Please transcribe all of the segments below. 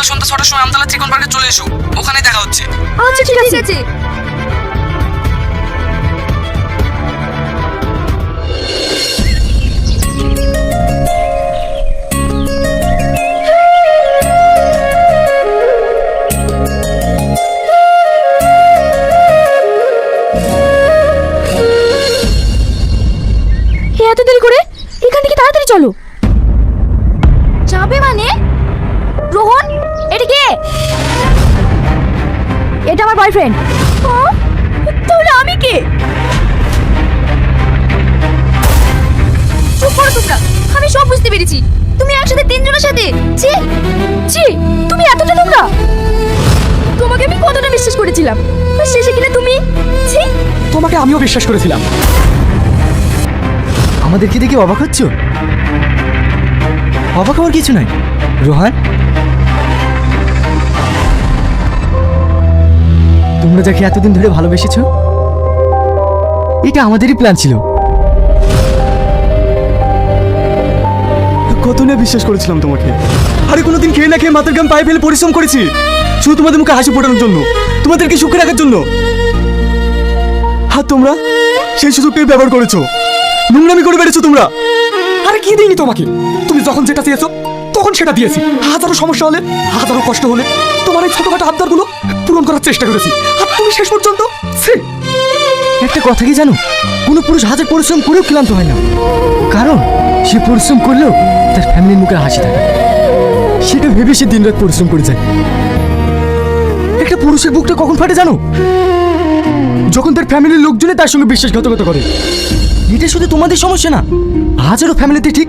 কাল সন্ধ্যা 6টার সময় আমতলা চিকন পার্কে চলে এসো, ওখানে দেখা হচ্ছে। আচ্ছা ঠিক আছে। এত দেরি করে এখান থেকে তাড়াতাড়ি চলো। যাবে মানে? রোহন, এটা কে? এটা আমার বয়ফ্রেন্ড। তাহলে আমি কে? চুপ করো তোমরা, আমি সব বুঝতে পেরেছি। তুমি একসাথে তিনজনের সাথে। ছি ছি, তুমি এতটা নোংরা। তোমাকে আমি কতটা বিশ্বাস করেছিলাম, আর শেষে কিনা তুমি। ছি। তোমাকে আমিও বিশ্বাস করেছিলাম। আমাদেরকে দেখে অবাক হচ্ছ? অবাক হওয়ার কিছু নাই রোহান। তোমরা যাকে এতদিন ধরে ভালোবেসেছো, এটা আমাদেরই প্ল্যান ছিল। কত না বিশ্বাস করেছিলাম তোমাকে। আরে কোনোদিন খেয়ে না খেয়ে মাথার গাম পায়ে ফেলে পরিশ্রম করেছি শুধু তোমাদের মুখে হাসি ফোটানোর জন্য, তোমাদেরকে সুখে রাখার জন্য। আর তোমরা সেই সুযোগটাই ব্যবহার করেছো, নোংরামি করে বেড়েছো তোমরা। আরে কি দিইনি তোমাকে? তুমি যখন যেটা চেয়েছো তখন সেটা দিয়েছি। হাজারো সমস্যা হলে, হাজারো কষ্ট হলে তোমার এই ছোটখাটো আবদারগুলো পূরণ করার চেষ্টা করেছি। আর তুমি শেষ পর্যন্ত একটা কথা কি জানো, কোনো পুরুষ হাজার পরিশ্রম করেও ক্লান্ত হয় না, কারণ সে পরিশ্রম করলেও তার ফ্যামিলির মুখে হাসি থাকে। সেটা ভেবে সে দিনরাত পরিশ্রম করে যায়। একটা পুরুষের বুকটা কখন ফাটে জানো? যখন তার ফ্যামিলির লোকজনে তার সঙ্গে বিশ্বাসঘাতকতা করে। এটা শুধু তোমাদের সমস্যা না, হাজারো ফ্যামিলিতে ঠিক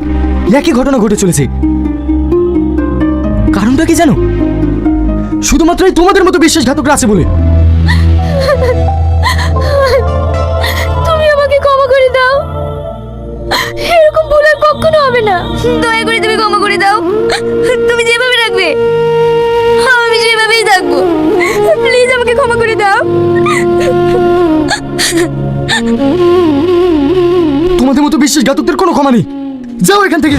একই ঘটনা ঘটে চলেছে। কারণটা কি জানো? শুধুমাত্র এই তোমাদের মতো বিশ্বাসঘাতকরা আছে বলে। তুমি আমাকে ক্ষমা করে দাও, এরকম ভুল আর কখনো হবে না। দয়া করে তুমি ক্ষমা করে দাও। তুমি যেভাবে রাখবে আমি সেভাবেই থাকবো। প্লিজ আমাকে ক্ষমা করে দাও। তোমাদের মতো বিশ্বাসঘাতকদের কোনো ক্ষমা নেই। যাও এখান থেকে।